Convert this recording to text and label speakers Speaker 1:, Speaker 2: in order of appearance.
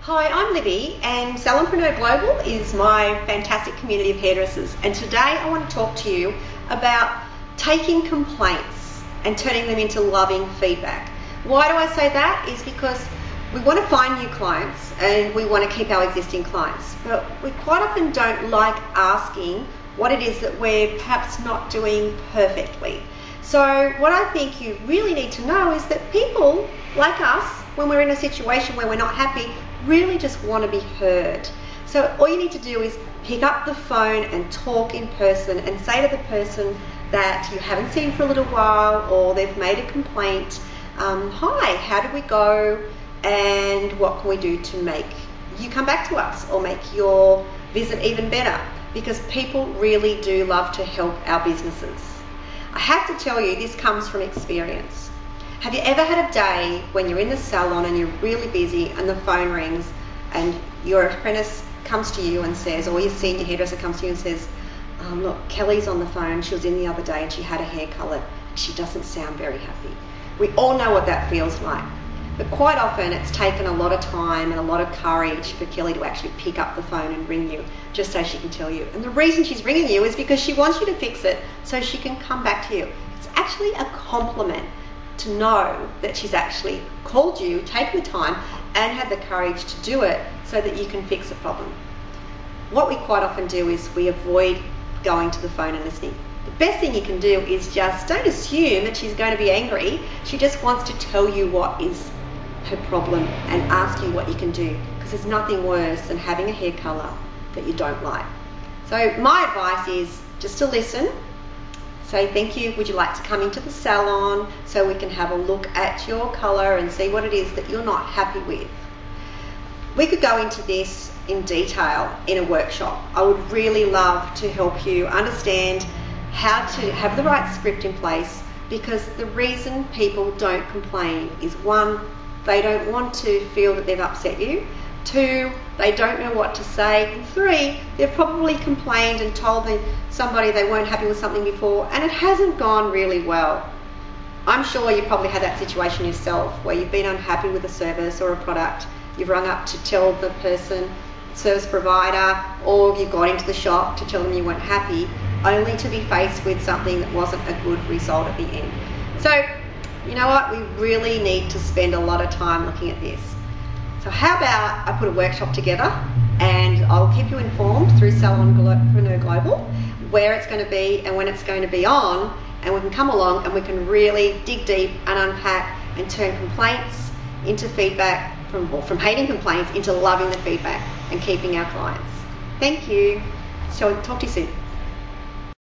Speaker 1: Hi, I'm Libby and Salonpreneur Global is my fantastic community of hairdressers, and today I want to talk to you about taking complaints and turning them into loving feedback. Why do I say that? Is because we want to find new clients and we want to keep our existing clients, but we quite often don't like asking what it is that we're perhaps not doing perfectly. So what I think you really need to know is that people like us, when we're in a situation where we're not happy, really just want to be heard. So all you need to do is pick up the phone and talk in person and say to the person that you haven't seen for a little while, or they've made a complaint, hi, how did we go, and what can we do to make you come back to us or make your visit even better? Because people really do love to help our businesses. I have to tell you, this comes from experience. Have you ever had a day when you're in the salon and you're really busy and the phone rings and your apprentice comes to you and says, or your senior hairdresser comes to you and says, look, Kelly's on the phone, she was in the other day and she had her hair coloured, she doesn't sound very happy. We all know what that feels like. But quite often it's taken a lot of time and a lot of courage for Kelly to actually pick up the phone and ring you just so she can tell you. And the reason she's ringing you is because she wants you to fix it so she can come back to you. It's actually a compliment to know that she's actually called you, taken the time and had the courage to do it so that you can fix the problem. What we quite often do is we avoid going to the phone and listening. The best thing you can do is just don't assume that she's going to be angry. She just wants to tell you what is her problem and ask you what you can do, because there's nothing worse than having a hair colour that you don't like. So my advice is just to listen. Say, thank you, would you like to come into the salon so we can have a look at your colour and see what it is that you're not happy with. We could go into this in detail in a workshop. I would really love to help you understand how to have the right script in place, because the reason people don't complain is, one, they don't want to feel that they've upset you. Two, they don't know what to say. And three, they've probably complained and told somebody they weren't happy with something before and it hasn't gone really well. I'm sure you probably had that situation yourself where you've been unhappy with a service or a product. You've rung up to tell the person, service provider, or you got into the shop to tell them you weren't happy, only to be faced with something that wasn't a good result at the end. So, you know what? We really need to spend a lot of time looking at this. So how about I put a workshop together and I'll keep you informed through Salonpreneur Global where it's going to be and when it's going to be on, and we can come along and we can really dig deep and unpack and turn complaints into feedback, from hating complaints into loving the feedback and keeping our clients. Thank you. So talk to you soon.